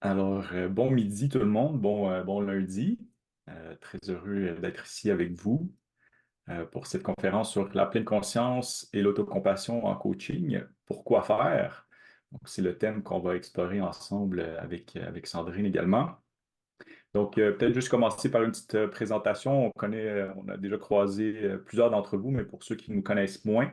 Bon midi tout le monde, bon lundi. Très heureux d'être ici avec vous pour cette conférence sur la pleine conscience et l'autocompassion en coaching. Pourquoi faire? Donc, c'est le thème qu'on va explorer ensemble avec Sandrine également. Peut-être juste commencer par une petite présentation. On a déjà croisé plusieurs d'entre vous, mais pour ceux qui nous connaissent moins,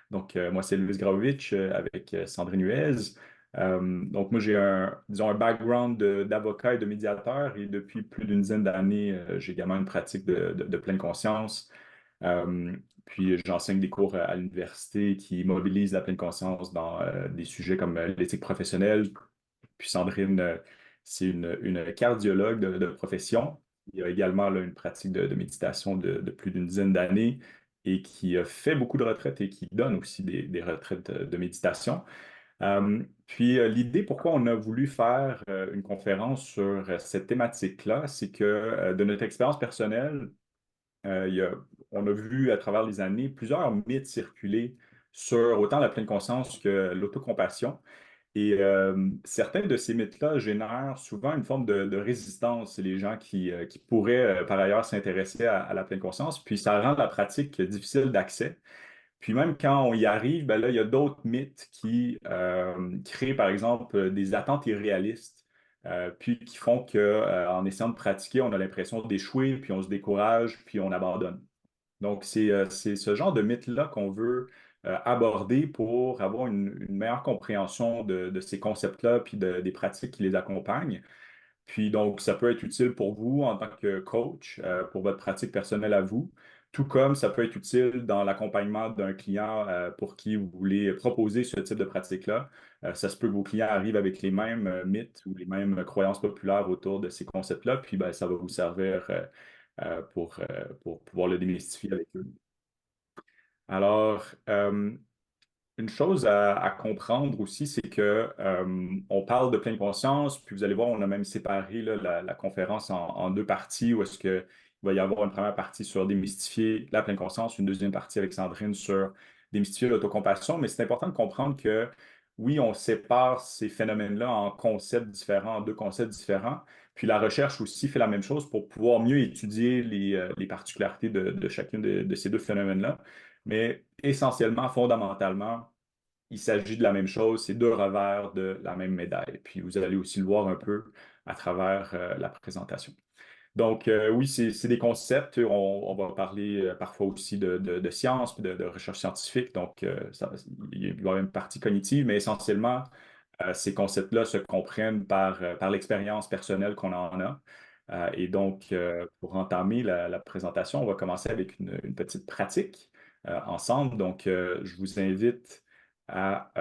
moi, c'est Luis Gravovich avec Sandrine Huez. Moi, j'ai disons, un background d'avocat et de médiateur, et depuis plus d'une dizaine d'années, j'ai également une pratique de pleine conscience. Puis, j'enseigne des cours à l'université qui mobilisent la pleine conscience dans des sujets comme l'éthique professionnelle. Puis Sandrine, c'est une cardiologue de profession. Il y a également là, une pratique de méditation de plus d'une dizaine d'années et qui a fait beaucoup de retraites et qui donne aussi des retraites de méditation. L'idée pourquoi on a voulu faire une conférence sur cette thématique-là, c'est que de notre expérience personnelle, on a vu à travers les années plusieurs mythes circuler sur autant la pleine conscience que l'autocompassion. Certains de ces mythes-là génèrent souvent une forme de résistance chez les gens qui pourraient par ailleurs s'intéresser à la pleine conscience, puis ça rend la pratique difficile d'accès. Puis même quand on y arrive, ben là, il y a d'autres mythes qui créent, par exemple, des attentes irréalistes, puis qui font que, en essayant de pratiquer, on a l'impression d'échouer, puis on se décourage, puis on abandonne. Donc, c'est ce genre de mythe-là qu'on veut aborder pour avoir une meilleure compréhension de ces concepts-là, puis des pratiques qui les accompagnent. Puis donc, ça peut être utile pour vous en tant que coach, pour votre pratique personnelle à vous, tout comme ça peut être utile dans l'accompagnement d'un client pour qui vous voulez proposer ce type de pratique-là. Ça se peut que vos clients arrivent avec les mêmes mythes ou les mêmes croyances populaires autour de ces concepts-là, puis ben, ça va vous servir pour pouvoir le démystifier avec eux. Alors, une chose à comprendre aussi, c'est que on parle de pleine conscience, puis vous allez voir, on a même séparé là, la conférence en deux parties, où est-ce que il va y avoir une première partie sur démystifier la pleine conscience, une deuxième partie avec Sandrine sur démystifier l'autocompassion. Mais c'est important de comprendre que oui, on sépare ces phénomènes-là en concepts différents, en deux concepts différents. Puis la recherche aussi fait la même chose pour pouvoir mieux étudier les particularités de chacune de ces deux phénomènes-là. Mais essentiellement, fondamentalement, il s'agit de la même chose, c'est deux revers de la même médaille. Puis vous allez aussi le voir un peu à travers la présentation. Oui, c'est des concepts. On va parler parfois aussi de science, puis de recherche scientifique. Il y a une partie cognitive, mais essentiellement, ces concepts-là se comprennent par l'expérience personnelle qu'on en a. Pour entamer la présentation, on va commencer avec une petite pratique ensemble. Je vous invite à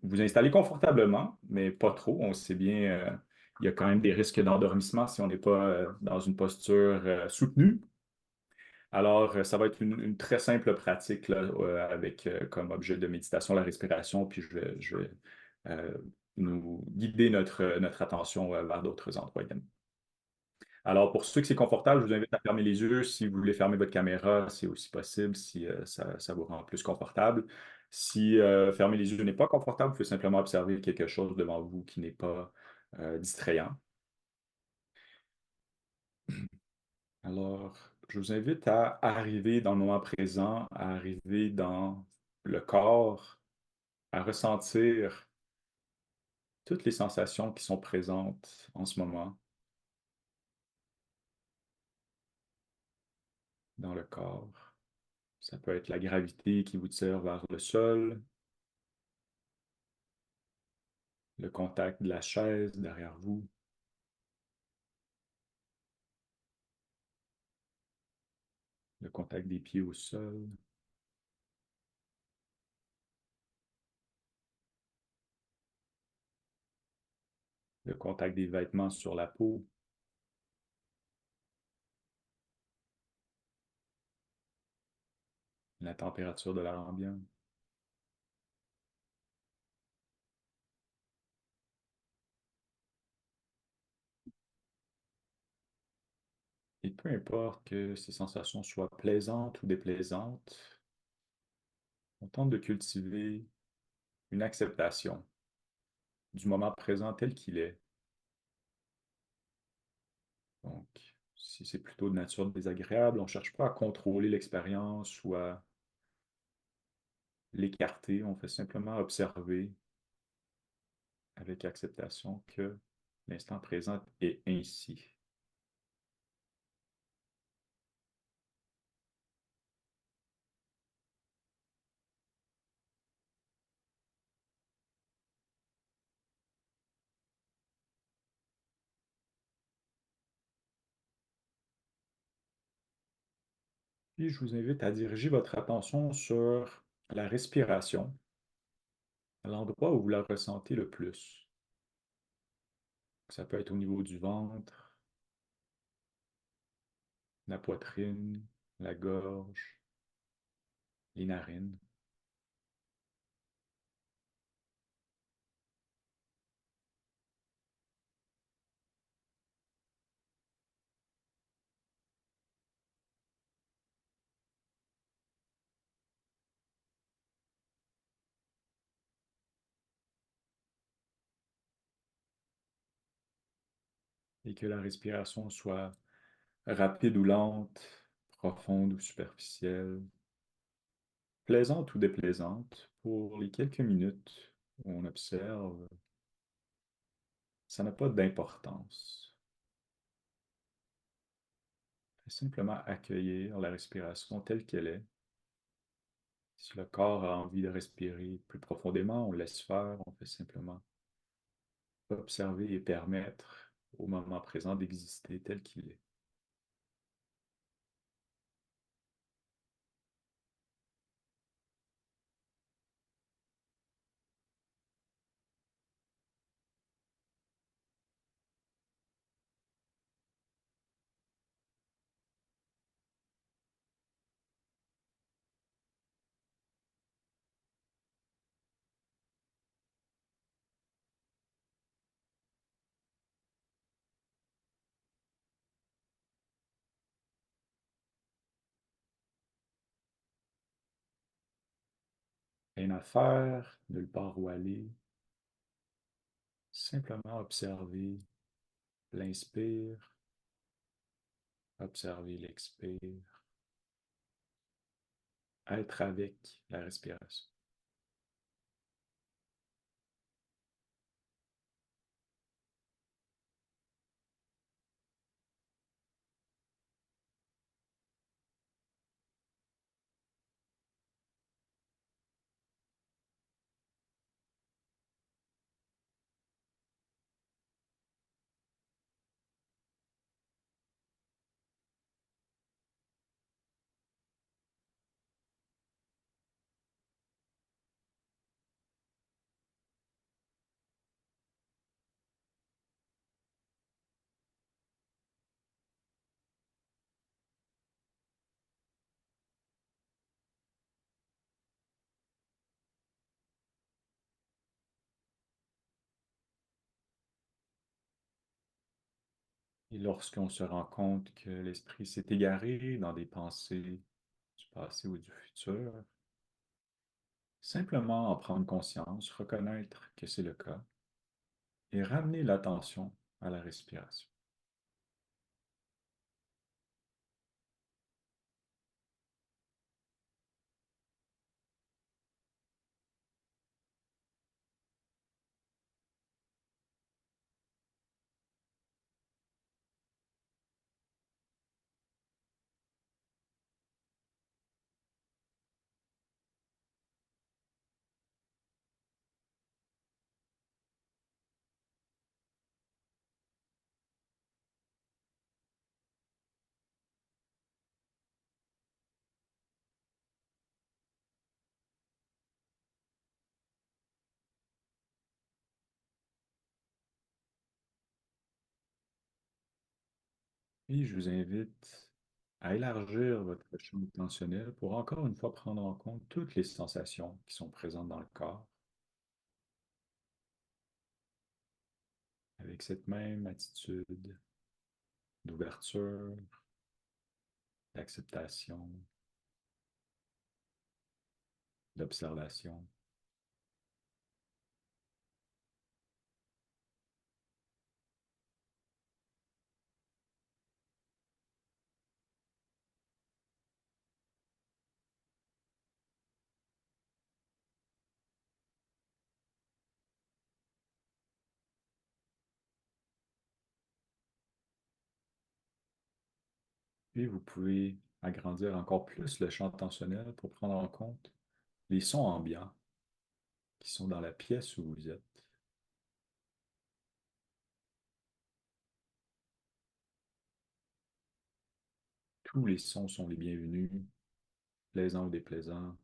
vous installer confortablement, mais pas trop. On sait bien, il y a quand même des risques d'endormissement si on n'est pas dans une posture soutenue. Ça va être une très simple pratique là, avec comme objet de méditation la respiration, puis je vais euh, nous guider notre attention vers d'autres endroits également. Alors, pour ceux que c'est confortable, je vous invite à fermer les yeux. Si vous voulez fermer votre caméra, c'est aussi possible si ça vous rend plus confortable. Si fermer les yeux n'est pas confortable, vous pouvez simplement observer quelque chose devant vous qui n'est pas distrayant. Alors, je vous invite à arriver dans le moment présent, à arriver dans le corps, à ressentir toutes les sensations qui sont présentes en ce moment dans le corps. Ça peut être la gravité qui vous tire vers le sol, le contact de la chaise derrière vous, le contact des pieds au sol, le contact des vêtements sur la peau, la température de l'air ambiant. Et peu importe que ces sensations soient plaisantes ou déplaisantes, on tente de cultiver une acceptation du moment présent tel qu'il est, Si c'est plutôt de nature désagréable, on ne cherche pas à contrôler l'expérience ou à l'écarter. On fait simplement observer avec acceptation que l'instant présent est ainsi. Puis je vous invite à diriger votre attention sur la respiration, à l'endroit où vous la ressentez le plus. Ça peut être au niveau du ventre, la poitrine, la gorge, les narines, et que la respiration soit rapide ou lente, profonde ou superficielle, plaisante ou déplaisante, pour les quelques minutes où on observe, ça n'a pas d'importance. Simplement accueillir la respiration telle qu'elle est. Si le corps a envie de respirer plus profondément, on laisse faire, on fait simplement observer et permettre au moment présent d'exister tel qu'il est. Rien à faire, nulle part où aller, simplement observer l'inspire, observer l'expire, être avec la respiration. Et lorsqu'on se rend compte que l'esprit s'est égaré dans des pensées du passé ou du futur, simplement en prendre conscience, reconnaître que c'est le cas et ramener l'attention à la respiration. Et je vous invite à élargir votre champ attentionnel pour encore une fois prendre en compte toutes les sensations qui sont présentes dans le corps avec cette même attitude d'ouverture, d'acceptation, d'observation. Puis vous pouvez agrandir encore plus le champ intentionnel pour prendre en compte les sons ambiants qui sont dans la pièce où vous êtes. Tous les sons sont les bienvenus, plaisants ou déplaisants,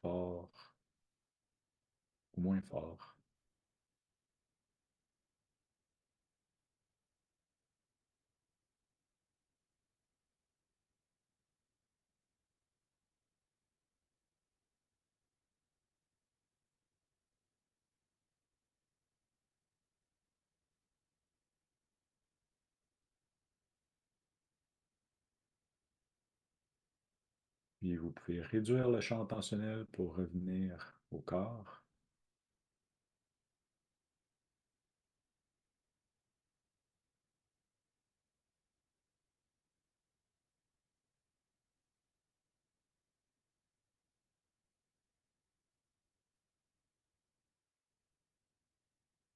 forts ou moins forts. Puis vous pouvez réduire le champ intentionnel pour revenir au corps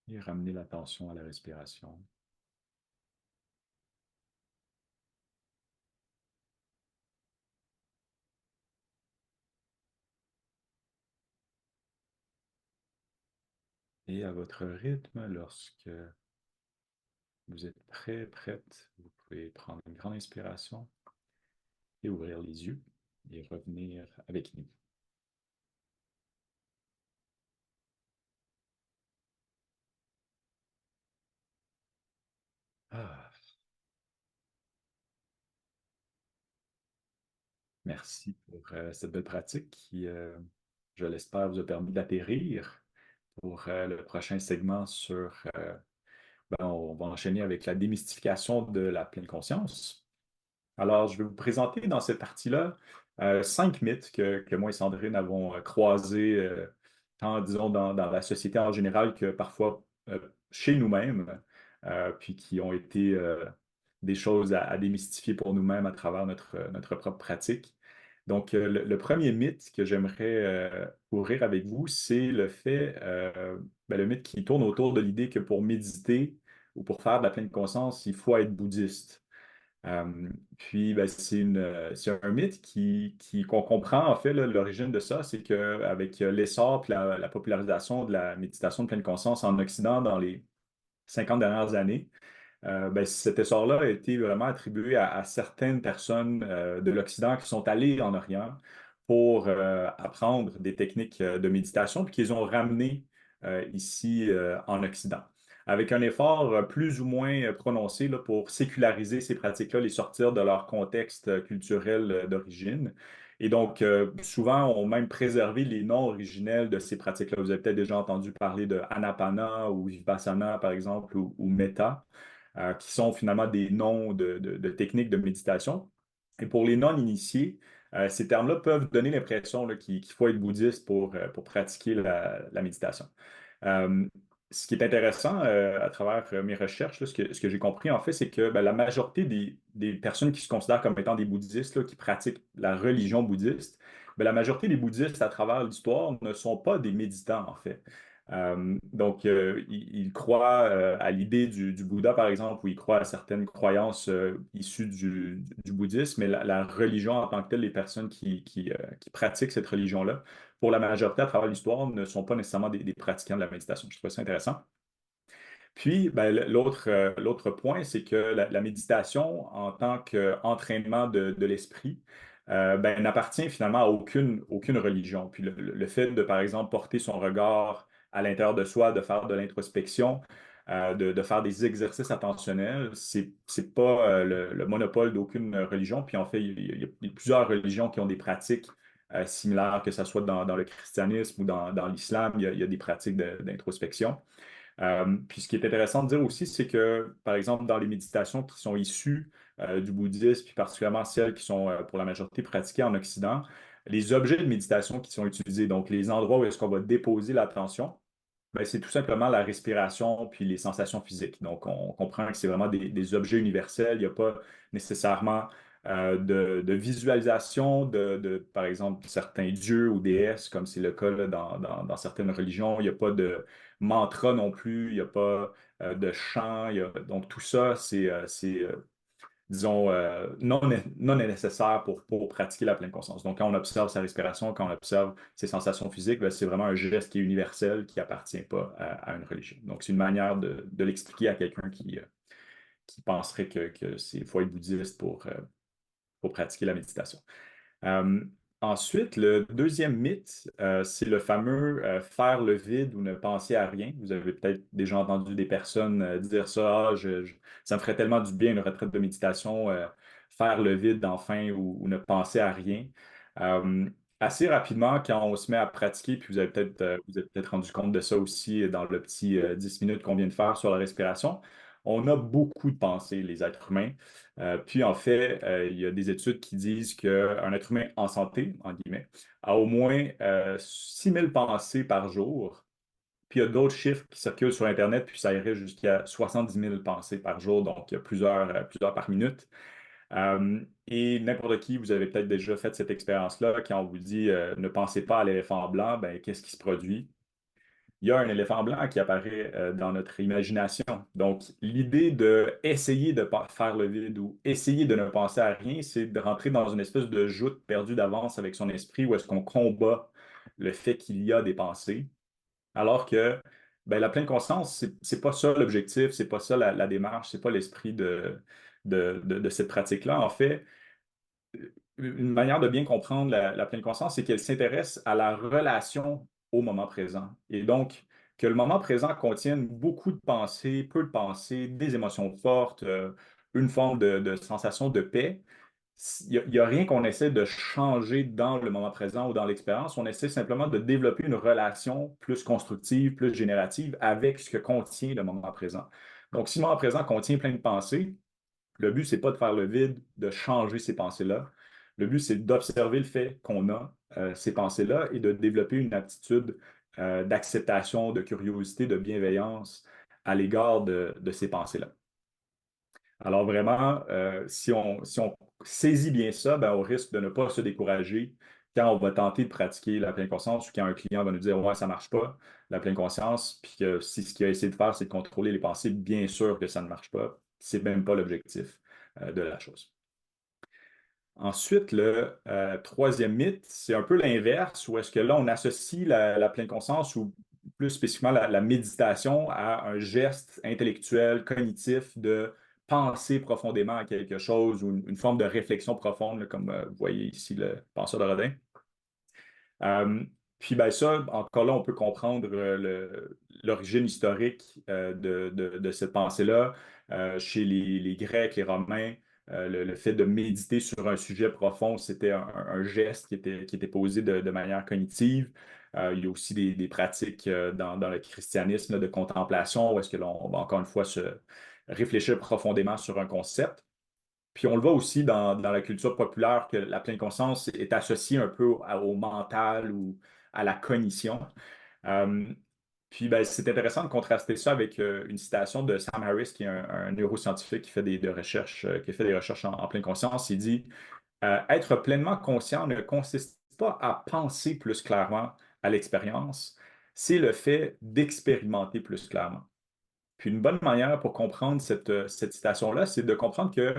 et ramener l'attention à la respiration. Et à votre rythme, lorsque vous êtes prêt, prête, vous pouvez prendre une grande inspiration et ouvrir les yeux et revenir avec nous. Ah, merci pour cette belle pratique qui, je l'espère, vous a permis d'atterrir pour le prochain segment sur, on va enchaîner avec la démystification de la pleine conscience. Alors, je vais vous présenter dans cette partie-là 5 mythes que moi et Sandrine avons croisés, tant, disons, dans la société en général que parfois chez nous-mêmes, puis qui ont été des choses à démystifier pour nous-mêmes à travers notre propre pratique. Donc, le premier mythe que j'aimerais ouvrir avec vous, c'est le fait, le mythe qui tourne autour de l'idée que pour méditer ou pour faire de la pleine conscience, il faut être bouddhiste. Puis, ben, c'est un mythe qu'on comprend, en fait, là, l'origine de ça, c'est qu'avec l'essor et la popularisation de la méditation de pleine conscience en Occident dans les 50 dernières années, ben, cet essor-là a été vraiment attribué à certaines personnes de l'Occident qui sont allées en Orient pour apprendre des techniques de méditation, puis qu'ils ont ramené ici en Occident, avec un effort plus ou moins prononcé là, pour séculariser ces pratiques-là, les sortir de leur contexte culturel d'origine. Et donc, souvent, on même préservé les noms originels de ces pratiques-là. Vous avez peut-être déjà entendu parler de Anapana ou Vipassana, par exemple, ou Metta, qui sont finalement des noms de techniques de méditation. Et pour les non-initiés, ces termes-là peuvent donner l'impression là, qu'il faut être bouddhiste pour pratiquer la méditation. Euh, Ce qui est intéressant à travers mes recherches, là, ce que j'ai compris en fait, c'est que ben, la majorité des personnes qui se considèrent comme étant des bouddhistes, là, qui pratiquent la religion bouddhiste, ben, la majorité des bouddhistes à travers l'histoire ne sont pas des méditants en fait. Donc, ils croient à l'idée du Bouddha, par exemple, ou ils croient à certaines croyances issues du bouddhisme, mais la religion en tant que telle, les personnes qui pratiquent cette religion-là, pour la majorité à travers l'histoire, ne sont pas nécessairement des pratiquants de la méditation. Je trouve ça intéressant. Puis, ben, l'autre point, c'est que la méditation, en tant qu'entraînement de l'esprit, ben, n'appartient finalement à aucune religion. Puis le fait de, par exemple, porter son regard à l'intérieur de soi, de faire de l'introspection, de faire des exercices attentionnels, c'est pas le monopole d'aucune religion. Puis en fait, il y a plusieurs religions qui ont des pratiques similaires, que ce soit dans le christianisme ou dans l'islam, il y a des pratiques d'introspection. Puis ce qui est intéressant de dire aussi, c'est que, par exemple, dans les méditations qui sont issues du bouddhisme, puis particulièrement celles qui sont pour la majorité pratiquées en Occident, les objets de méditation qui sont utilisés, donc les endroits où est-ce qu'on va déposer l'attention, ben, c'est tout simplement la respiration puis les sensations physiques. Donc, on comprend que c'est vraiment des objets universels. Il n'y a pas nécessairement de visualisation par exemple, certains dieux ou déesses, comme c'est le cas là, dans certaines religions. Il n'y a pas de mantra non plus. Il n'y a pas de chant. Donc, tout ça, disons, non nécessaire pour pratiquer la pleine conscience. Donc, quand on observe sa respiration, quand on observe ses sensations physiques, ben, c'est vraiment un geste qui est universel, qui appartient pas à une religion. Donc, c'est une manière de l'expliquer à quelqu'un qui penserait que c'est faut être bouddhiste pour pratiquer la méditation. Euh, Ensuite, le deuxième mythe, c'est le fameux faire le vide ou ne penser à rien. Vous avez peut-être déjà entendu des personnes dire ça, ça me ferait tellement du bien une retraite de méditation, faire le vide enfin ou ne penser à rien. Euh, Assez rapidement, quand on se met à pratiquer, puis vous êtes peut-être rendu compte de ça aussi dans le petit 10 minutes qu'on vient de faire sur la respiration, on a beaucoup de pensées, les êtres humains. Puis en fait, il y a des études qui disent qu'un être humain en santé, en guillemets, a au moins 6000 pensées par jour. Puis il y a d'autres chiffres qui circulent sur Internet, puis ça irait jusqu'à 70 000 pensées par jour, donc il y a plusieurs par minute. Et n'importe qui, vous avez peut-être déjà fait cette expérience-là, quand on vous dit ne pensez pas à l'éléphant blanc, ben, qu'est-ce qui se produit? Il y a un éléphant blanc qui apparaît dans notre imagination. Donc, l'idée de essayer de pas faire le vide ou essayer de ne penser à rien, c'est de rentrer dans une espèce de joute perdue d'avance avec son esprit où est-ce qu'on combat le fait qu'il y a des pensées. Alors que ben, la pleine conscience, c'est pas ça l'objectif, c'est pas ça la démarche, c'est pas l'esprit de cette pratique-là. En fait, une manière de bien comprendre la pleine conscience, c'est qu'elle s'intéresse à la relation au moment présent. Et donc, que le moment présent contienne beaucoup de pensées, peu de pensées, des émotions fortes, une forme de sensation de paix. Il y a rien qu'on essaie de changer dans le moment présent ou dans l'expérience. On essaie simplement de développer une relation plus constructive, plus générative avec ce que contient le moment présent. Donc, si le moment présent contient plein de pensées, le but, c'est pas de faire le vide, de changer ces pensées-là. Le but, c'est d'observer le fait qu'on a ces pensées-là et de développer une attitude d'acceptation, de curiosité, de bienveillance à l'égard de ces pensées-là. Alors vraiment, si on saisit bien ça, ben, on risque de ne pas se décourager quand on va tenter de pratiquer la pleine conscience ou quand un client va nous dire ouais, ça ne marche pas, la pleine conscience, puis que si ce qu'il a essayé de faire, c'est de contrôler les pensées, bien sûr que ça ne marche pas. C'est même pas l'objectif de la chose. Ensuite, le troisième mythe, c'est un peu l'inverse, où est-ce que là, on associe la pleine conscience ou plus spécifiquement la méditation à un geste intellectuel, cognitif de penser profondément à quelque chose ou une forme de réflexion profonde, là, comme vous voyez ici le penseur de Rodin. Euh, Puis ben ça, encore là, on peut comprendre l'origine historique de cette pensée-là. Chez les Grecs, les Romains, le fait de méditer sur un sujet profond, c'était un geste qui était posé de manière cognitive. Il y a aussi des pratiques dans le christianisme là, de contemplation, où est-ce que l'on va encore une fois se réfléchir profondément sur un concept. Puis on le voit aussi dans la culture populaire que la pleine conscience est associée un peu au mental ou à la cognition. Euh, Puis ben, c'est intéressant de contraster ça avec une citation de Sam Harris, qui est un neuroscientifique qui fait des recherches, qui fait des recherches en pleine conscience. Il dit être pleinement conscient ne consiste pas à penser plus clairement à l'expérience, c'est le fait d'expérimenter plus clairement. Puis une bonne manière pour comprendre cette citation-là, c'est de comprendre que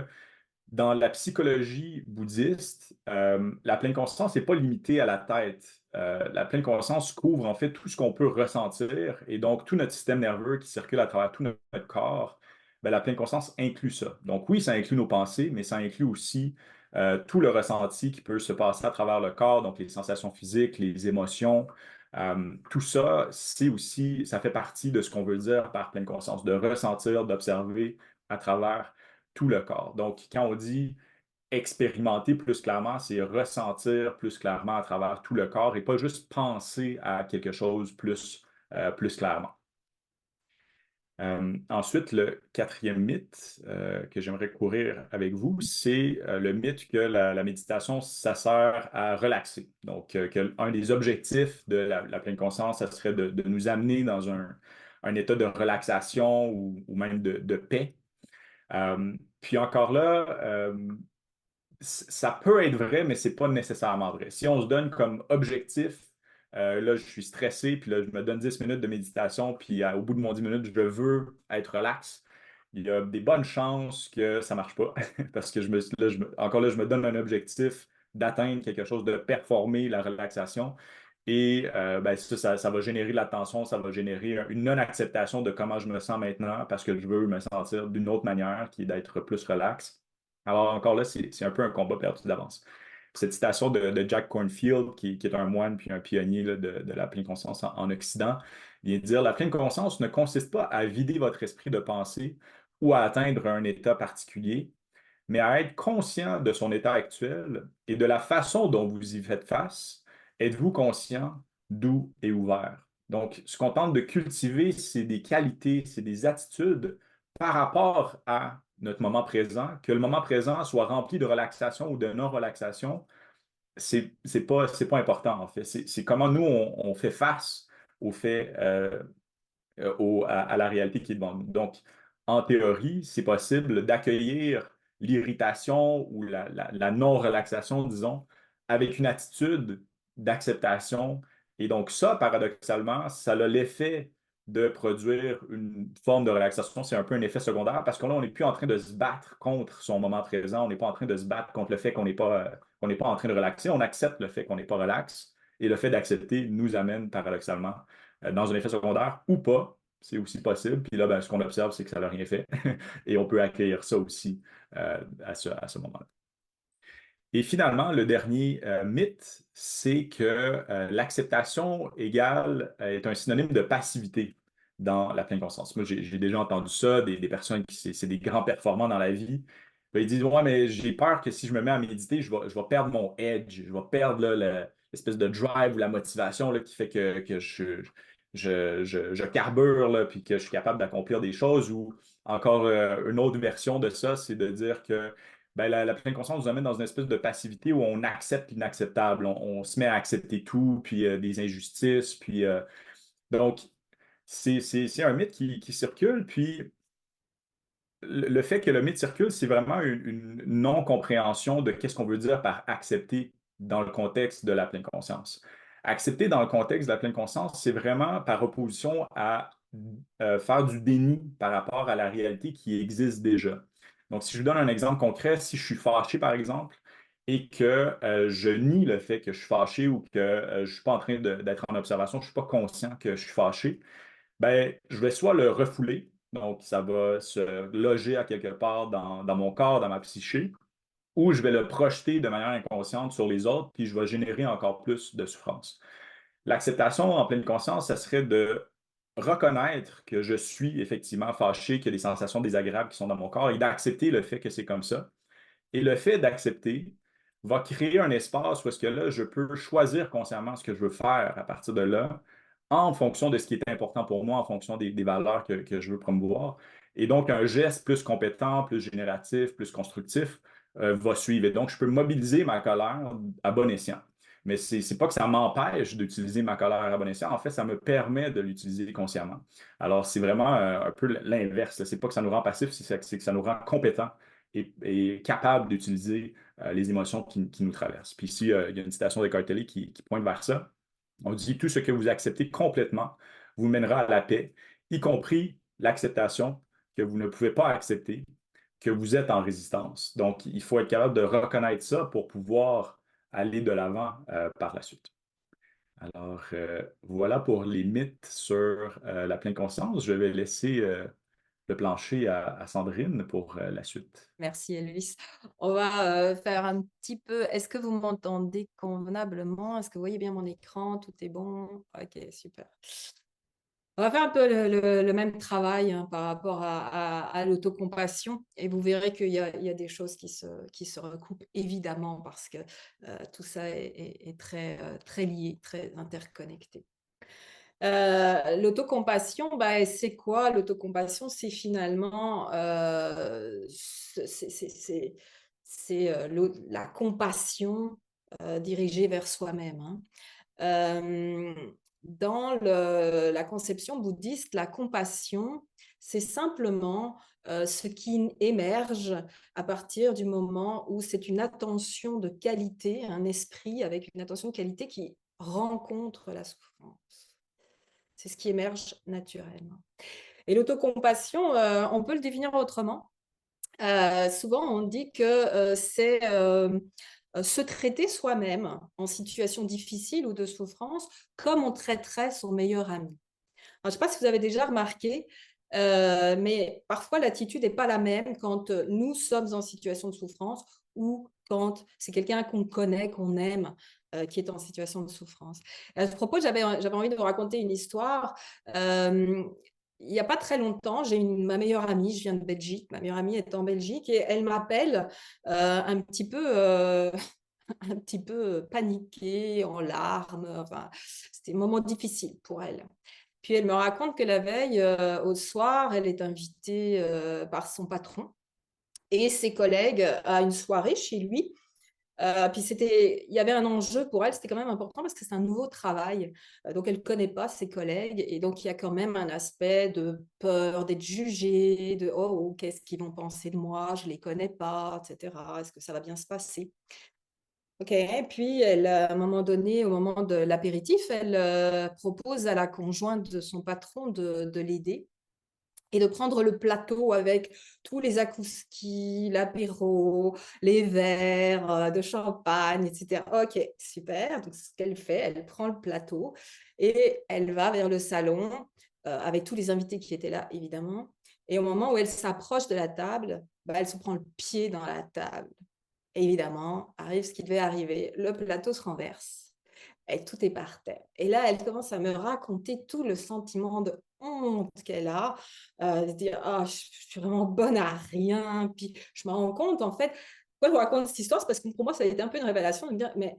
dans la psychologie bouddhiste, la pleine conscience n'est pas limitée à la tête. La pleine conscience couvre en fait tout ce qu'on peut ressentir et donc tout notre système nerveux qui circule à travers tout notre corps. Ben, la pleine conscience inclut ça. Donc oui, ça inclut nos pensées, mais ça inclut aussi tout le ressenti qui peut se passer à travers le corps, donc les sensations physiques, les émotions. Tout ça, c'est aussi, ça fait partie de ce qu'on veut dire par pleine conscience, de ressentir, d'observer à travers tout le corps. Donc, quand on dit expérimenter plus clairement, c'est ressentir plus clairement à travers tout le corps et pas juste penser à quelque chose plus clairement. Ensuite, le quatrième mythe que j'aimerais courir avec vous, c'est le mythe que la méditation, ça sert à relaxer. Donc, que un des objectifs de la pleine conscience, ça serait de nous amener dans un état de relaxation ou même de paix. Puis encore là, ça peut être vrai, mais c'est pas nécessairement vrai. Si on se donne comme objectif, là, je suis stressé, puis là, je me donne 10 minutes de méditation, puis au bout de mon 10 minutes, je veux être relax. il y a des bonnes chances que ça marche pas parce que encore là, je me donne un objectif d'atteindre quelque chose, de performer la relaxation. Et ben, ça va générer de la tension, ça va générer une non-acceptation de comment je me sens maintenant parce que je veux me sentir d'une autre manière qui est d'être plus relax. Alors encore là, c'est un peu un combat perdu d'avance. Cette citation de Jack Cornfield, qui est un moine puis un pionnier là, de la pleine conscience en Occident, vient de dire, la pleine conscience ne consiste pas à vider votre esprit de pensée ou à atteindre un état particulier, mais à être conscient de son état actuel et de la façon dont vous y faites face. Êtes-vous conscient, doux et ouvert? Donc, ce qu'on tente de cultiver, c'est des qualités, c'est des attitudes par rapport à notre moment présent, que le moment présent soit rempli de relaxation ou de non-relaxation, c'est pas important en fait. C'est comment nous on fait face aux faits à la réalité qui est devant nous. Donc, en théorie, c'est possible d'accueillir l'irritation ou la non-relaxation, disons, avec une attitude d'acceptation. Et donc, ça, paradoxalement, ça a l'effet de produire une forme de relaxation. C'est un peu un effet secondaire parce que là, on n'est plus en train de se battre contre son moment présent. On n'est pas en train de se battre contre le fait qu'on n'est pas en train de relaxer. On accepte le fait qu'on n'est pas relax. Et le fait d'accepter nous amène paradoxalement dans un effet secondaire ou pas. C'est aussi possible. Puis là, ben, ce qu'on observe, c'est que ça n'a rien fait. Et on peut accueillir ça aussi à ce moment-là. Et finalement, le dernier mythe, c'est que l'acceptation égale est un synonyme de passivité dans la pleine conscience. Moi, j'ai déjà entendu ça, des personnes qui c'est des grands performants dans la vie. Ben, ils disent, ouais, mais j'ai peur que si je me mets à méditer, je vais perdre mon edge, je vais perdre là, l'espèce de drive ou la motivation là, qui fait que je carbure, là, puis que je suis capable d'accomplir des choses. Ou encore une autre version de ça, c'est de dire que ben, la pleine conscience nous amène dans une espèce de passivité où on accepte l'inacceptable. On se met à accepter tout, puis des injustices. Puis, donc, c'est un mythe qui circule. Puis, le fait que le mythe circule, c'est vraiment une non-compréhension de qu'est-ce qu'on veut dire par accepter dans le contexte de la pleine conscience. Accepter dans le contexte de la pleine conscience, c'est vraiment par opposition à faire du déni par rapport à la réalité qui existe déjà. Donc, si je vous donne un exemple concret, si je suis fâché, par exemple, et que je nie le fait que je suis fâché ou que je ne suis pas en train d'être en observation, je ne suis pas conscient que je suis fâché, ben, je vais soit le refouler, donc ça va se loger à quelque part dans mon corps, dans ma psyché, ou je vais le projeter de manière inconsciente sur les autres, puis je vais générer encore plus de souffrance. L'acceptation en pleine conscience, ça serait de reconnaître que je suis effectivement fâché, qu'il y a des sensations désagréables qui sont dans mon corps et d'accepter le fait que c'est comme ça. Et le fait d'accepter va créer un espace où est-ce que là, je peux choisir consciemment ce que je veux faire à partir de là, en fonction de ce qui est important pour moi, en fonction des valeurs que je veux promouvoir. Et donc, un geste plus compétent, plus génératif, plus constructif va suivre. Et donc, je peux mobiliser ma colère à bon escient. Mais c'est pas que ça m'empêche d'utiliser ma colère à bon escient. En fait, ça me permet de l'utiliser consciemment. Alors, c'est vraiment un peu l'inverse. C'est pas que ça nous rend passifs, c'est que ça nous rend compétents et capable d'utiliser les émotions qui nous traversent. Puis ici, il y a une citation de Cartelli qui pointe vers ça. On dit, tout ce que vous acceptez complètement vous mènera à la paix, y compris l'acceptation que vous ne pouvez pas accepter, que vous êtes en résistance. Donc, il faut être capable de reconnaître ça pour pouvoir aller de l'avant par la suite. Alors, voilà pour les mythes sur la pleine conscience. Je vais laisser le plancher à Sandrine pour la suite. Merci Elvis. On va faire un petit peu. Est-ce que vous m'entendez convenablement? Est-ce que vous voyez bien mon écran? Tout est bon? Ok, super. On va faire un peu le même travail hein, par rapport à l'autocompassion et vous verrez qu'il y a des choses qui se recoupent évidemment parce que tout ça est très, très lié, très interconnecté. L'autocompassion, bah, c'est quoi? L'autocompassion, c'est finalement la compassion dirigée vers soi-même. Hein. Euh, Dans la conception bouddhiste, la compassion, c'est simplement ce qui émerge à partir du moment où c'est une attention de qualité, un esprit avec une attention de qualité qui rencontre la souffrance. C'est ce qui émerge naturellement. Et l'autocompassion, on peut le définir autrement. Souvent, on dit que c'est se traiter soi-même en situation difficile ou de souffrance comme on traiterait son meilleur ami. Alors, je ne sais pas si vous avez déjà remarqué, mais parfois l'attitude n'est pas la même quand nous sommes en situation de souffrance ou quand c'est quelqu'un qu'on connaît, qu'on aime, qui est en situation de souffrance. À ce propos, j'avais envie de vous raconter une histoire. Il n'y a pas très longtemps, j'ai ma meilleure amie, je viens de Belgique, ma meilleure amie est en Belgique et elle m'appelle un petit peu, un petit peu paniquée, en larmes. Enfin, c'était un moment difficile pour elle. Puis elle me raconte que la veille, au soir, elle est invitée par son patron et ses collègues à une soirée chez lui. Puis il y avait un enjeu pour elle, c'était quand même important parce que c'est un nouveau travail. Donc elle ne connaît pas ses collègues et donc il y a quand même un aspect de peur d'être jugée, de oh, qu'est-ce qu'ils vont penser de moi, je ne les connais pas, etc. Est-ce que ça va bien se passer? Ok, et puis elle, à un moment donné, au moment de l'apéritif, elle propose à la conjointe de son patron de l'aider et de prendre le plateau avec tous les akouskis, l'apéro, les verres de champagne, etc. Ok, super. Donc, ce qu'elle fait, elle prend le plateau et elle va vers le salon avec tous les invités qui étaient là, évidemment. Et au moment où elle s'approche de la table, bah, elle se prend le pied dans la table. Évidemment, arrive ce qui devait arriver, le plateau se renverse et tout est par terre. Et là, elle commence à me raconter tout le sentiment de honte qu'elle a, de dire ah, je suis vraiment bonne à rien. Puis je me rends compte, en fait, pourquoi je vous raconte cette histoire, c'est parce que pour moi, ça a été un peu une révélation de me dire, mais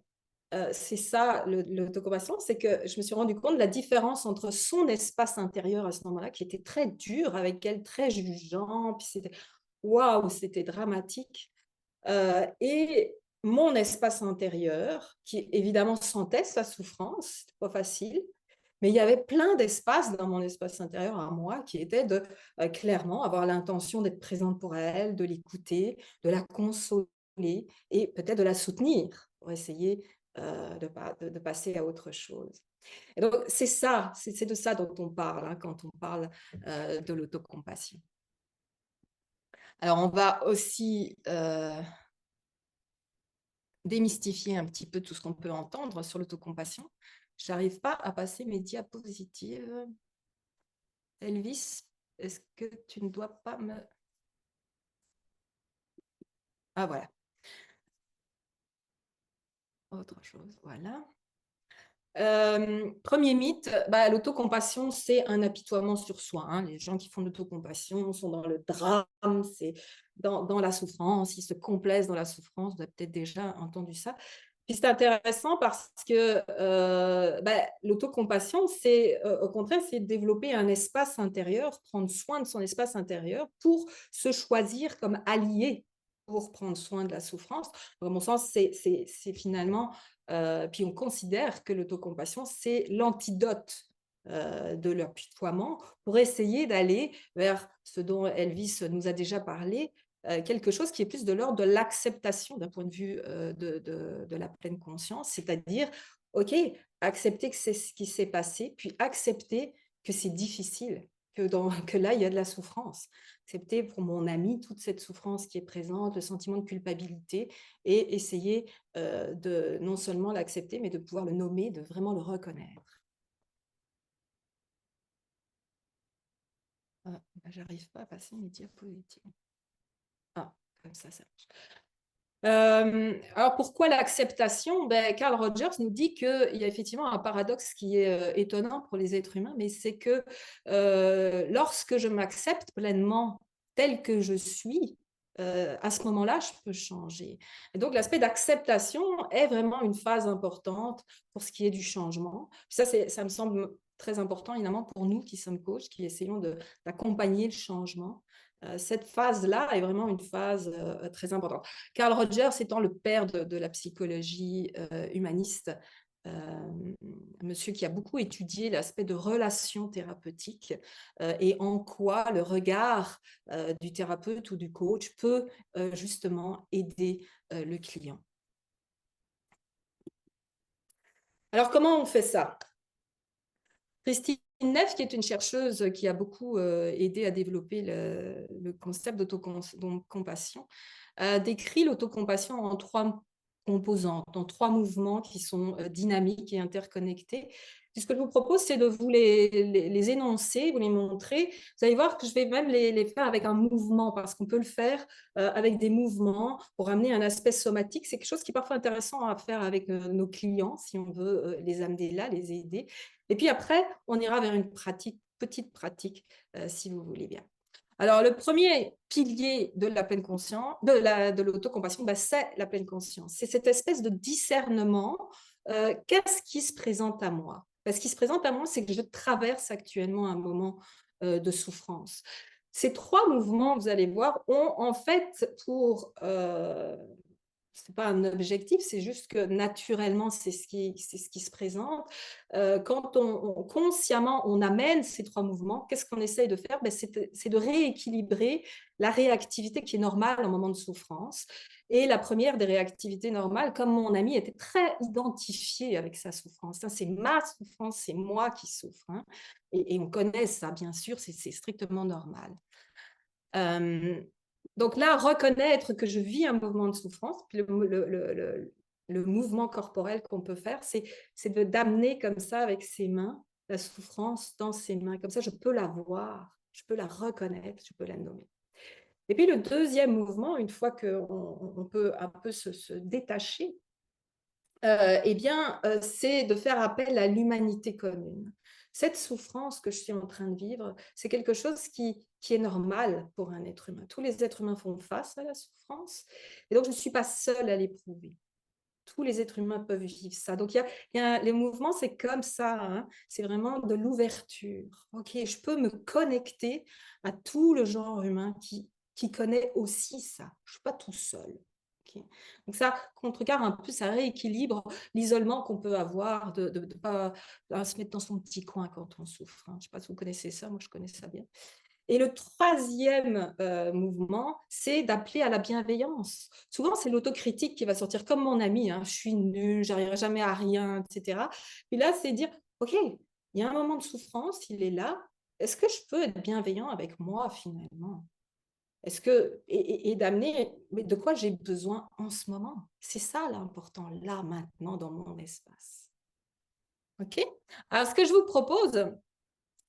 c'est ça, l'autocompassion, c'est que je me suis rendu compte de la différence entre son espace intérieur à ce moment-là, qui était très dur avec elle, très jugeant, puis c'était waouh, c'était dramatique et mon espace intérieur, qui évidemment sentait sa souffrance, c'était pas facile, mais il y avait plein d'espaces dans mon espace intérieur à moi qui était de clairement avoir l'intention d'être présente pour elle, de l'écouter, de la consoler et peut-être de la soutenir pour essayer de passer à autre chose. Et donc, c'est ça, c'est de ça dont on parle hein, quand on parle de l'autocompassion. Alors, on va aussi démystifier un petit peu tout ce qu'on peut entendre sur l'autocompassion. Je n'arrive pas à passer mes diapositives. Elvis, est-ce que tu ne dois pas me... Ah, voilà. Autre chose, voilà. Premier mythe, bah, l'autocompassion, c'est un apitoiement sur soi. Hein. Les gens qui font de l'autocompassion sont dans le drame, c'est dans la souffrance, ils se complaisent dans la souffrance. Vous avez peut-être déjà entendu ça. Puis c'est intéressant parce que bah, l'autocompassion, c'est au contraire, c'est développer un espace intérieur, prendre soin de son espace intérieur pour se choisir comme allié pour prendre soin de la souffrance. À mon sens, c'est finalement puis on considère que l'autocompassion, c'est l'antidote de l'apitoiement pour essayer d'aller vers ce dont Elvis nous a déjà parlé, quelque chose qui est plus de l'ordre de l'acceptation d'un point de vue de la pleine conscience, c'est-à-dire, OK, accepter que c'est ce qui s'est passé, puis accepter que c'est difficile, que là, il y a de la souffrance. Accepter pour mon ami toute cette souffrance qui est présente, le sentiment de culpabilité, et essayer de non seulement l'accepter, mais de pouvoir le nommer, de vraiment le reconnaître. Ah, j'arrive pas à passer mes diapositives. Ah, comme ça marche. Alors pourquoi l'acceptation? Carl Rogers nous dit qu'il y a effectivement un paradoxe qui est étonnant pour les êtres humains, mais c'est que lorsque je m'accepte pleinement tel que je suis, à ce moment-là, je peux changer. Et donc l'aspect d'acceptation est vraiment une phase importante pour ce qui est du changement. Ça me semble très important, évidemment, pour nous qui sommes coachs, qui essayons d'accompagner le changement. Cette phase-là est vraiment une phase très importante. Carl Rogers étant le père de la psychologie humaniste, monsieur qui a beaucoup étudié l'aspect de relation thérapeutique et en quoi le regard du thérapeute ou du coach peut justement aider le client. Alors, comment on fait ça? Christine Neff, qui est une chercheuse qui a beaucoup aidé à développer le concept d'autocompassion, décrit l'autocompassion en trois composantes, en trois mouvements qui sont dynamiques et interconnectés. Ce que je vous propose, c'est de vous les énoncer, vous les montrer. Vous allez voir que je vais même les faire avec un mouvement, parce qu'on peut le faire avec des mouvements pour amener un aspect somatique. C'est quelque chose qui est parfois intéressant à faire avec nos clients, si on veut les amener là, les aider. Et puis après, on ira vers une petite pratique, si vous voulez bien. Alors, le premier pilier de la pleine conscience, de l'autocompassion, c'est la pleine conscience. C'est cette espèce de discernement. Qu'est-ce qui se présente à moi? Ce qui se présente à moi, c'est que je traverse actuellement un moment de souffrance. Ces trois mouvements, vous allez voir, ont en fait pour c'est pas un objectif, c'est juste que naturellement, c'est ce qui se présente. Quand consciemment, on amène ces trois mouvements, qu'est-ce qu'on essaye de faire? C'est de rééquilibrer la réactivité qui est normale en moment de souffrance. Et la première des réactivités normales, comme mon ami était très identifié avec sa souffrance, hein, c'est ma souffrance, c'est moi qui souffre. Hein, et on connaît ça, bien sûr, c'est strictement normal. Donc là, reconnaître que je vis un mouvement de souffrance, puis le mouvement corporel qu'on peut faire, c'est d'amener comme ça avec ses mains la souffrance dans ses mains. Comme ça, je peux la voir, je peux la reconnaître, je peux la nommer. Et puis le deuxième mouvement, une fois qu'on peut un peu se détacher, eh bien, c'est de faire appel à l'humanité commune. Cette souffrance que je suis en train de vivre, c'est quelque chose qui est normal pour un être humain. Tous les êtres humains font face à la souffrance, et donc je ne suis pas seule à l'éprouver. Tous les êtres humains peuvent vivre ça. Donc, les mouvements, c'est comme ça. Hein. C'est vraiment de l'ouverture. OK, je peux me connecter à tout le genre humain qui connaît aussi ça. Je ne suis pas tout seul. Okay. Donc ça contrecarre un peu, ça rééquilibre l'isolement qu'on peut avoir de ne pas se mettre dans son petit coin quand on souffre. Hein. Je ne sais pas si vous connaissez ça, moi je connais ça bien. Et le troisième mouvement, c'est d'appeler à la bienveillance. Souvent, c'est l'autocritique qui va sortir comme mon ami, hein, je suis nulle, j'arriverai jamais à rien, etc. Puis là, c'est dire, OK, il y a un moment de souffrance, il est là. Est-ce que je peux être bienveillant avec moi finalement? Est-ce que et d'amener, mais de quoi j'ai besoin en ce moment? C'est ça l'important, là, maintenant, dans mon espace. OK? Alors, ce que je vous propose,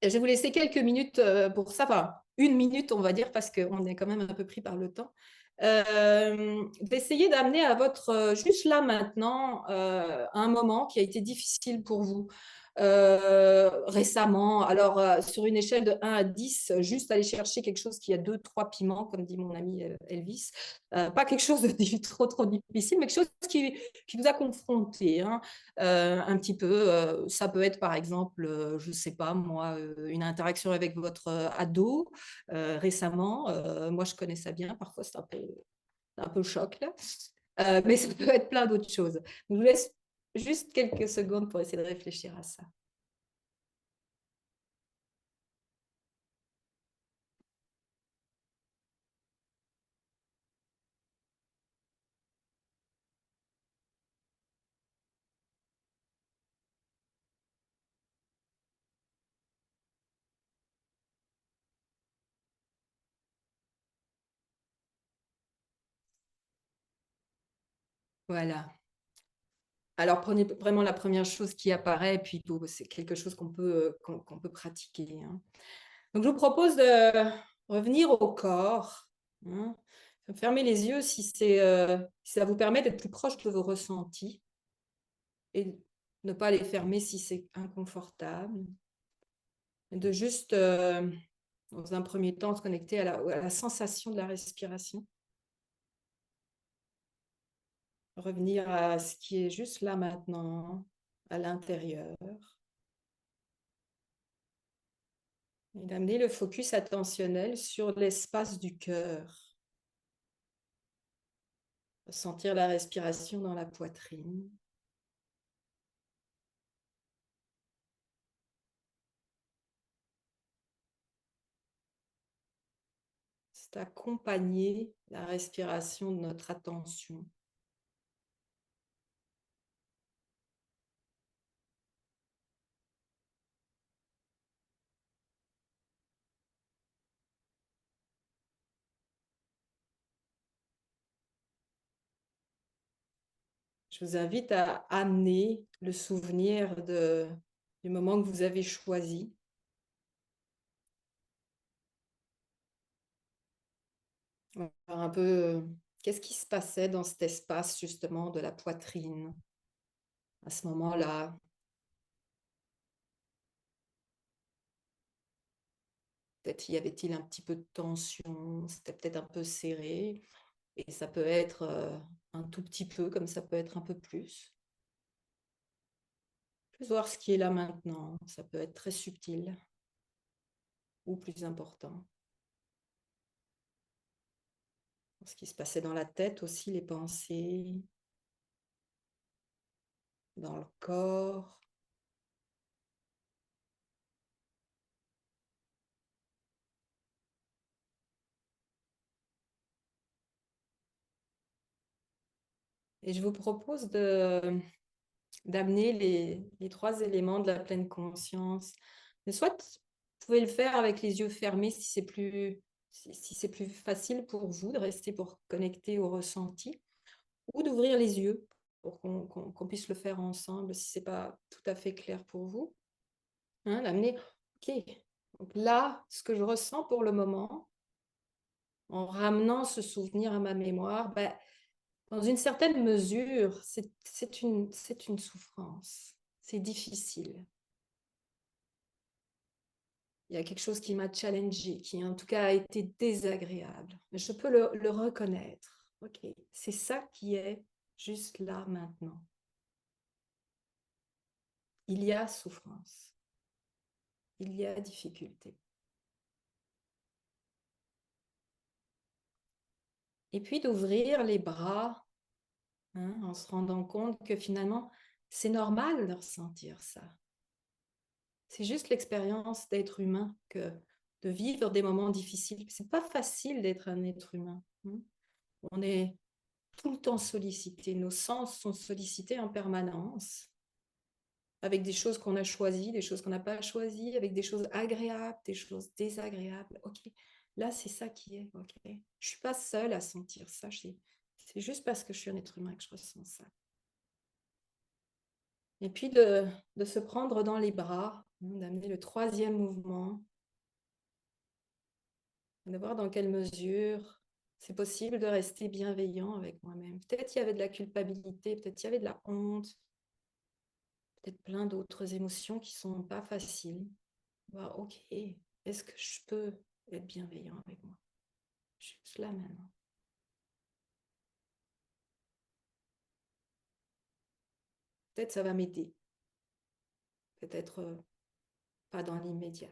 je vais vous laisser quelques minutes pour ça, enfin 1 minute on va dire, parce qu'on est quand même un peu pris par le temps. D'essayer d'amener à votre, juste là maintenant, un moment qui a été difficile pour vous récemment. Alors, sur une échelle de 1 à 10, juste aller chercher quelque chose qui a 2, 3 piments, comme dit mon ami Elvis. Pas quelque chose de trop difficile, mais quelque chose qui vous a confronté. Hein. Un petit peu, ça peut être par exemple, je ne sais pas moi, une interaction avec votre ado récemment. Moi, je connais ça bien, parfois c'est un peu choc là. Mais ça peut être plein d'autres choses. Je vous laisse juste quelques secondes pour essayer de réfléchir à ça. Voilà. Alors, prenez vraiment la première chose qui apparaît, puis c'est quelque chose qu'on peut pratiquer. Hein. Donc, je vous propose de revenir au corps. Hein. Fermez les yeux si ça vous permet d'être plus proche de vos ressentis et ne pas les fermer si c'est inconfortable. De juste, dans un premier temps, se connecter à la sensation de la respiration. Revenir à ce qui est juste là maintenant, à l'intérieur. Et d'amener le focus attentionnel sur l'espace du cœur. Sentir la respiration dans la poitrine. C'est accompagner la respiration de notre attention. je vous invite à amener le souvenir du moment que vous avez choisi. On va voir un peu qu'est-ce qui se passait dans cet espace justement de la poitrine à ce moment-là. Peut-être y avait-il un petit peu de tension, c'était peut-être un peu serré, et ça peut être un tout petit peu, comme ça peut être un peu plus. Plus voir ce qui est là maintenant, ça peut être très subtil ou plus important. Ce qui se passait dans la tête aussi, les pensées, dans le corps. Et je vous propose d'amener les 3 éléments de la pleine conscience. Mais soit vous pouvez le faire avec les yeux fermés si c'est plus facile pour vous de rester pour connecter au ressenti, ou d'ouvrir les yeux pour qu'on puisse le faire ensemble si ce n'est pas tout à fait clair pour vous. Hein, d'amener, ok, donc là, ce que je ressens pour le moment, en ramenant ce souvenir à ma mémoire, ben, dans une certaine mesure, c'est une souffrance. C'est difficile. Il y a quelque chose qui m'a challengée, qui en tout cas a été désagréable. Mais je peux le reconnaître. Ok, c'est ça qui est juste là maintenant. Il y a souffrance. Il y a difficulté. Et puis d'ouvrir les bras, hein, en se rendant compte que finalement, c'est normal de ressentir ça. C'est juste l'expérience d'être humain, de vivre des moments difficiles. C'est pas facile d'être un être humain. Hein. On est tout le temps sollicité. Nos sens sont sollicités en permanence, avec des choses qu'on a choisies, des choses qu'on n'a pas choisies, avec des choses agréables, des choses désagréables. Ok, là, c'est ça qui est. Ok, je ne suis pas seule à sentir ça. C'est juste parce que je suis un être humain que je ressens ça. Et puis de se prendre dans les bras, hein, d'amener le 3e mouvement, de voir dans quelle mesure c'est possible de rester bienveillant avec moi-même. Peut-être il y avait de la culpabilité, peut-être il y avait de la honte, peut-être plein d'autres émotions qui ne sont pas faciles. Voir, ok, est-ce que je peux être bienveillant avec moi? Juste là maintenant. Peut-être ça va m'aider. Peut-être pas dans l'immédiat.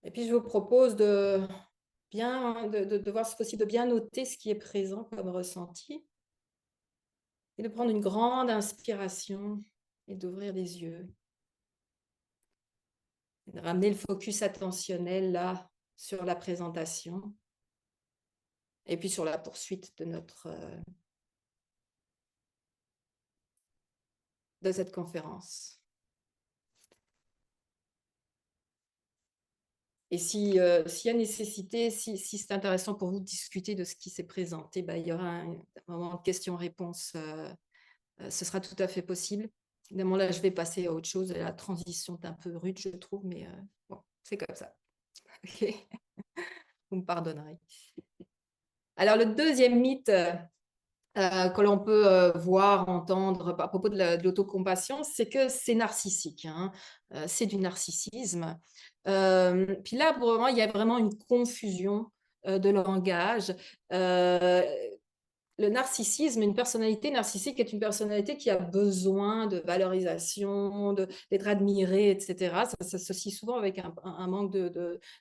Et puis je vous propose de voir si possible de bien noter ce qui est présent comme ressenti et de prendre une grande inspiration et d'ouvrir les yeux. Et de ramener le focus attentionnel là sur la présentation et puis sur la poursuite de cette conférence. Et s'il y a nécessité, si c'est intéressant pour vous de discuter de ce qui s'est présenté, il y aura un moment de questions-réponses. Ce sera tout à fait possible. Évidemment, là, je vais passer à autre chose. La transition est un peu rude, je trouve, mais bon, c'est comme ça. Okay. Vous me pardonnerez. Alors, le 2e mythe que l'on peut voir, entendre à propos de l'autocompassion, c'est que c'est narcissique, hein. C'est du narcissisme. Puis là, pour le moment, il y a vraiment une confusion de langage. Le narcissisme, une personnalité narcissique est une personnalité qui a besoin de valorisation, d'être admirée, etc. Ça s'associe souvent avec un manque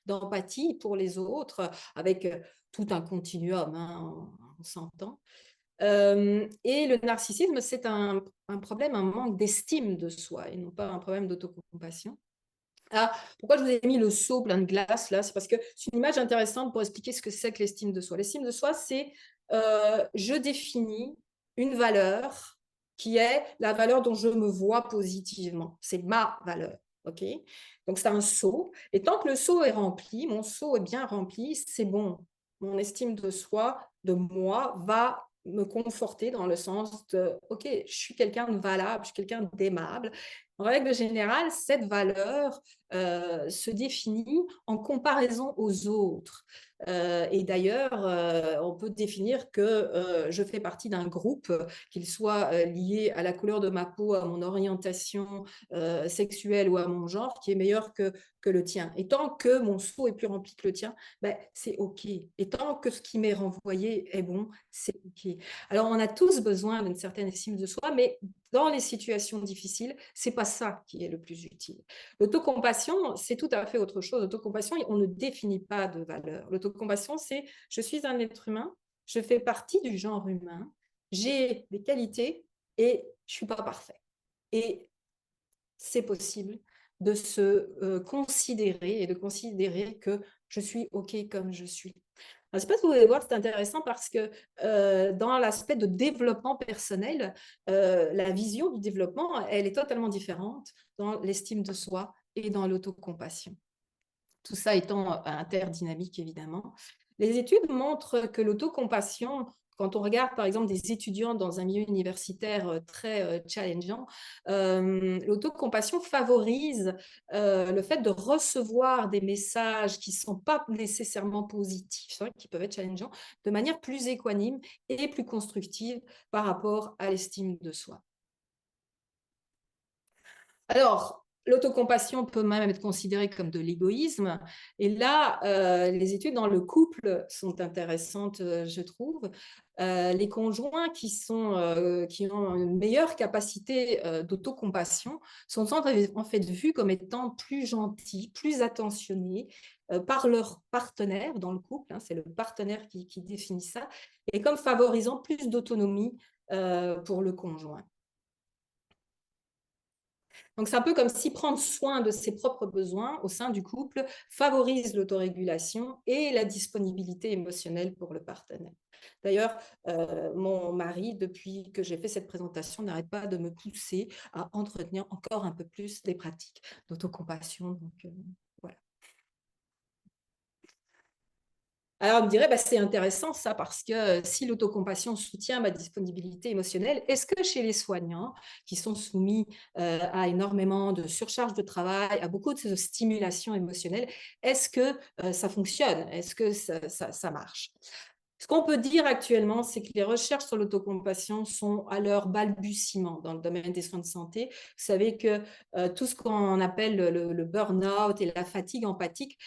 d'empathie pour les autres, avec tout un continuum, hein, on s'entend. Et le narcissisme, c'est un problème, un manque d'estime de soi et non pas un problème d'autocompassion. Alors, pourquoi je vous ai mis le seau plein de glace là? C'est parce que c'est une image intéressante pour expliquer ce que c'est que l'estime de soi. L'estime de soi, c'est je définis une valeur qui est la valeur dont je me vois positivement. C'est ma valeur. Ok? Donc, c'est un seau. Et tant que le seau est rempli, mon seau est bien rempli, c'est bon. mon estime de soi, de moi, va me conforter dans le sens de « Ok, je suis quelqu'un de valable, je suis quelqu'un d'aimable ». En règle générale, cette valeur se définit en comparaison aux autres. Et d'ailleurs, on peut définir que je fais partie d'un groupe, qu'il soit lié à la couleur de ma peau, à mon orientation sexuelle ou à mon genre, qui est meilleur que le tien. Et tant que mon seau est plus rempli que le tien, ben, c'est OK. Et tant que ce qui m'est renvoyé est bon, c'est OK. Alors, on a tous besoin d'une certaine estime de soi, mais dans les situations difficiles, c'est pas ça qui est le plus utile. L'autocompassion, c'est tout à fait autre chose. L'autocompassion, on ne définit pas de valeur. L'autocompassion, c'est je suis un être humain, je fais partie du genre humain, j'ai des qualités et je suis pas parfait. Et c'est possible de se considérer et de considérer que je suis OK comme je suis. Je ne sais pas si vous allez voir, c'est intéressant parce que dans l'aspect de développement personnel, la vision du développement, elle est totalement différente dans l'estime de soi et dans l'autocompassion. Tout ça étant interdynamique, évidemment. Les études montrent que l'autocompassion, quand on regarde par exemple des étudiants dans un milieu universitaire très challengeant, l'autocompassion favorise le fait de recevoir des messages qui ne sont pas nécessairement positifs, qui peuvent être challengeants, de manière plus équanime et plus constructive par rapport à l'estime de soi. Alors, l'autocompassion peut même être considérée comme de l'égoïsme. Et là, les études dans le couple sont intéressantes, je trouve. Les conjoints qui ont une meilleure capacité d'autocompassion sont en fait vus comme étant plus gentils, plus attentionnés par leur partenaire dans le couple. C'est le partenaire qui définit ça. Et comme favorisant plus d'autonomie pour le conjoint. Donc, c'est un peu comme si prendre soin de ses propres besoins au sein du couple favorise l'autorégulation et la disponibilité émotionnelle pour le partenaire. D'ailleurs, mon mari, depuis que j'ai fait cette présentation, n'arrête pas de me pousser à entretenir encore un peu plus des pratiques d'autocompassion. Donc, voilà. Alors, on me dirait, bah, c'est intéressant ça, parce que si l'autocompassion soutient ma disponibilité émotionnelle, est-ce que chez les soignants qui sont soumis à énormément de surcharge de travail, à beaucoup de stimulation émotionnelle, est-ce que ça fonctionne? Est-ce que ça marche? Ce qu'on peut dire actuellement, c'est que les recherches sur l'autocompassion sont à leur balbutiement dans le domaine des soins de santé. Vous savez que tout ce qu'on appelle le burn-out et la fatigue empathique,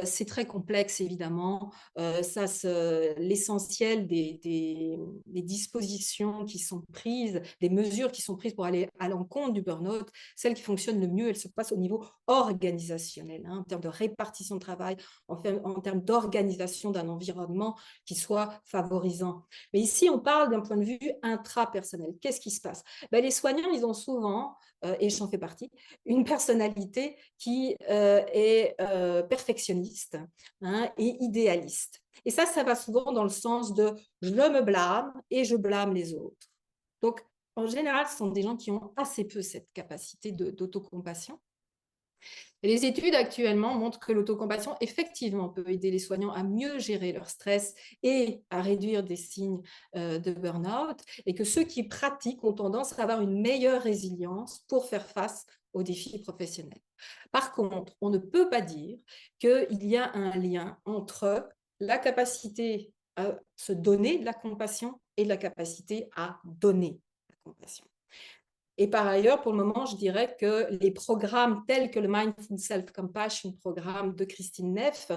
c'est très complexe, évidemment. L'essentiel des dispositions qui sont prises, des mesures qui sont prises pour aller à l'encontre du burn-out, celles qui fonctionnent le mieux, elles se passent au niveau organisationnel, en termes de répartition de travail, en termes d'organisation d'un environnement qui soit favorisant. Mais ici, on parle d'un point de vue intrapersonnel. Qu'est-ce qui se passe? Les soignants, ils ont souvent, et j'en fais partie, une personnalité qui est perfectionniste et idéaliste. Et ça va souvent dans le sens de je me blâme et je blâme les autres. Donc, en général, ce sont des gens qui ont assez peu cette capacité d'autocompassion. Et les études actuellement montrent que l'autocompassion, effectivement, peut aider les soignants à mieux gérer leur stress et à réduire des signes de burn-out, et que ceux qui pratiquent ont tendance à avoir une meilleure résilience pour faire face aux défis professionnels. Par contre, on ne peut pas dire qu'il y a un lien entre la capacité à se donner de la compassion et la capacité à donner la compassion. Et par ailleurs, pour le moment, je dirais que les programmes tels que le Mindful Self-Compassion, programme de Christine Neff,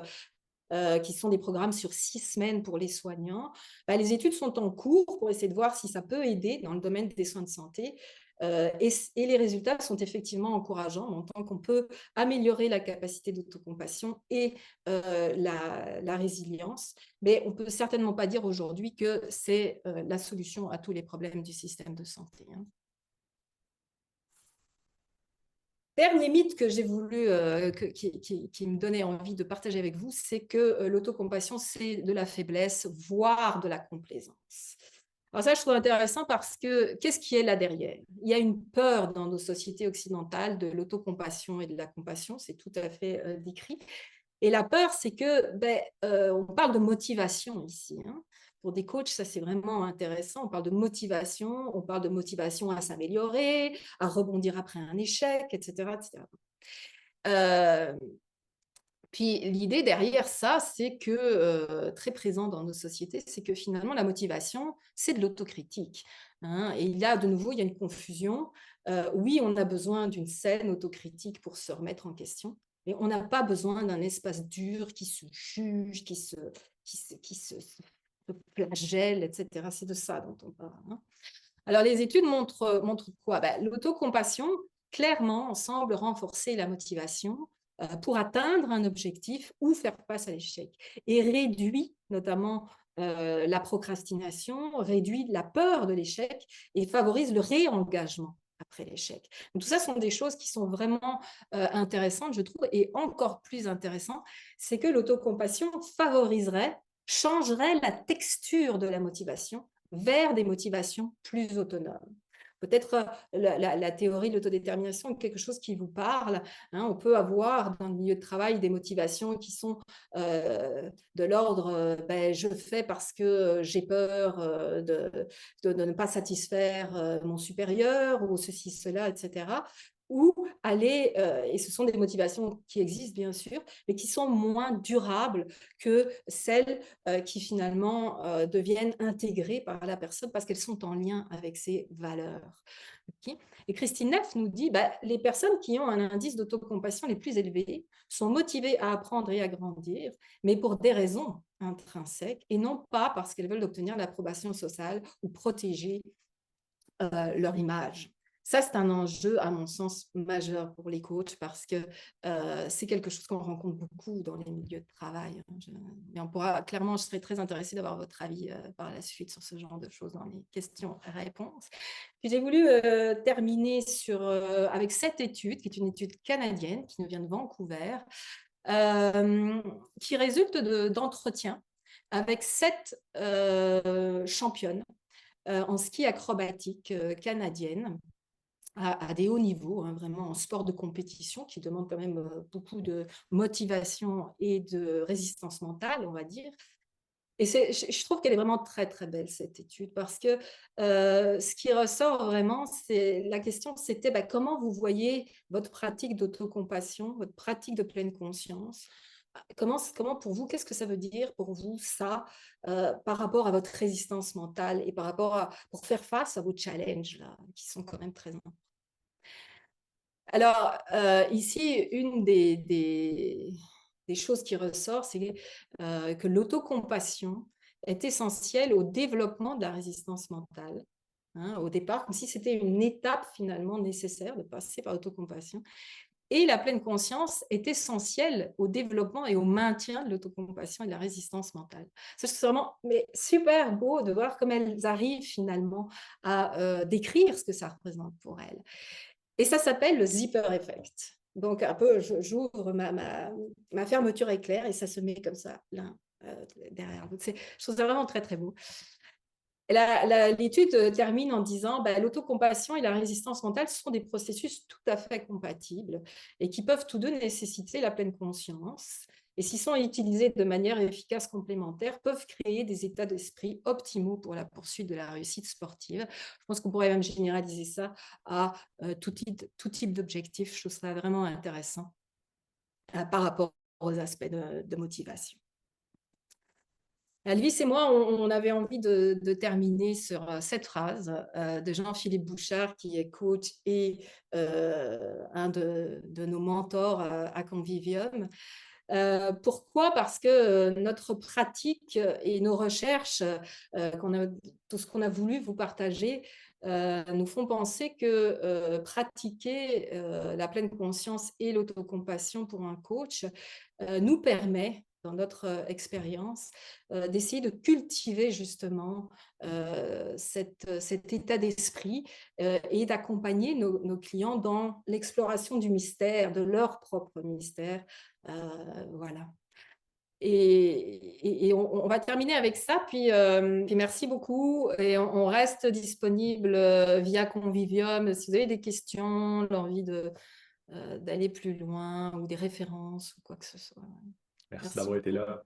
qui sont des programmes sur 6 semaines pour les soignants, les études sont en cours pour essayer de voir si ça peut aider dans le domaine des soins de santé. Et les résultats sont effectivement encourageants, en tant qu'on peut améliorer la capacité d'autocompassion et la résilience. Mais on ne peut certainement pas dire aujourd'hui que c'est la solution à tous les problèmes du système de santé. Dernier mythe que j'ai voulu, qui me donnait envie de partager avec vous, c'est que l'autocompassion, c'est de la faiblesse, voire de la complaisance. Alors ça, je trouve intéressant parce que qu'est-ce qui est là derrière? Il y a une peur dans nos sociétés occidentales de l'autocompassion et de la compassion, c'est tout à fait décrit. Et la peur, c'est que, on parle de motivation ici, hein. Pour des coachs, ça c'est vraiment intéressant. On parle de motivation à s'améliorer, à rebondir après un échec, etc., etc. Euh, Puis l'idée derrière ça, c'est que, très présent dans nos sociétés, c'est que finalement la motivation, c'est de l'autocritique, hein. Et là, de nouveau, il y a une confusion. Oui, on a besoin d'une saine autocritique pour se remettre en question, mais on n'a pas besoin d'un espace dur qui se juge, qui se flagelle, etc. C'est de ça dont on parle, hein. Alors, les études montrent quoi? L'autocompassion, clairement, semble renforcer la motivation pour atteindre un objectif ou faire face à l'échec et réduit notamment la procrastination, réduit la peur de l'échec et favorise le réengagement après l'échec. Donc, tout ça sont des choses qui sont vraiment intéressantes, je trouve, et encore plus intéressant, c'est que l'autocompassion changerait la texture de la motivation vers des motivations plus autonomes. Peut-être la théorie de l'autodétermination est quelque chose qui vous parle, hein. On peut avoir dans le milieu de travail des motivations qui sont de l'ordre je fais parce que j'ai peur de ne pas satisfaire mon supérieur ou ceci, cela, etc. Ou aller, et ce sont des motivations qui existent bien sûr, mais qui sont moins durables que celles qui finalement deviennent intégrées par la personne parce qu'elles sont en lien avec ses valeurs. Okay. Et Christine Neff nous dit les personnes qui ont un indice d'autocompassion les plus élevés sont motivées à apprendre et à grandir, mais pour des raisons intrinsèques et non pas parce qu'elles veulent obtenir l'approbation sociale ou protéger leur image. Ça, c'est un enjeu, à mon sens, majeur pour les coachs parce que c'est quelque chose qu'on rencontre beaucoup dans les milieux de travail. Mais on pourra, clairement, je serais très intéressée d'avoir votre avis par la suite sur ce genre de choses dans les questions-réponses. Puis j'ai voulu terminer avec cette étude, qui est une étude canadienne, qui nous vient de Vancouver, qui résulte d'entretiens avec 7 championnes en ski acrobatique canadienne à des hauts niveaux, hein, vraiment en sport de compétition qui demande quand même beaucoup de motivation et de résistance mentale, on va dire. Et je trouve qu'elle est vraiment très, très belle, cette étude, parce que ce qui ressort vraiment, c'est la question, c'était comment vous voyez votre pratique d'autocompassion, votre pratique de pleine conscience. Comment pour vous, qu'est-ce que ça veut dire pour vous, ça, par rapport à votre résistance mentale et par rapport pour faire face à vos challenges, là, qui sont quand même très importants. Alors, ici, une des choses qui ressort, c'est que l'autocompassion est essentielle au développement de la résistance mentale. Hein, au départ, comme si c'était une étape finalement nécessaire de passer par l'autocompassion. Et la pleine conscience est essentielle au développement et au maintien de l'autocompassion et de la résistance mentale. C'est vraiment super beau de voir comment elles arrivent finalement à décrire ce que ça représente pour elles. Et ça s'appelle le zipper effect. Donc, un peu, j'ouvre ma fermeture éclair et ça se met comme ça, l'un derrière l'autre. Je trouve ça vraiment très, très beau. L'étude termine en disant l'autocompassion et la résistance mentale sont des processus tout à fait compatibles et qui peuvent tous deux nécessiter la pleine conscience. Et s'ils sont utilisés de manière efficace complémentaire, peuvent créer des états d'esprit optimaux pour la poursuite de la réussite sportive. Je pense qu'on pourrait même généraliser ça à tout type d'objectif. Je trouve ça vraiment intéressant par rapport aux aspects de motivation. Elvis et moi, on avait envie de terminer sur cette phrase de Jean-Philippe Bouchard, qui est coach et un de nos mentors à Convivium. Pourquoi? Parce que notre pratique et nos recherches, tout ce qu'on a voulu vous partager, nous font penser que pratiquer la pleine conscience et l'autocompassion pour un coach nous permet, dans notre expérience, d'essayer de cultiver justement cet état d'esprit et d'accompagner nos clients dans l'exploration du mystère, de leur propre mystère. Voilà. Et on va terminer avec ça. Puis merci beaucoup. Et on reste disponible via Convivium. Si vous avez des questions, l'envie d'aller plus loin ou des références ou quoi que ce soit. Merci Merci d'avoir été beaucoup. là.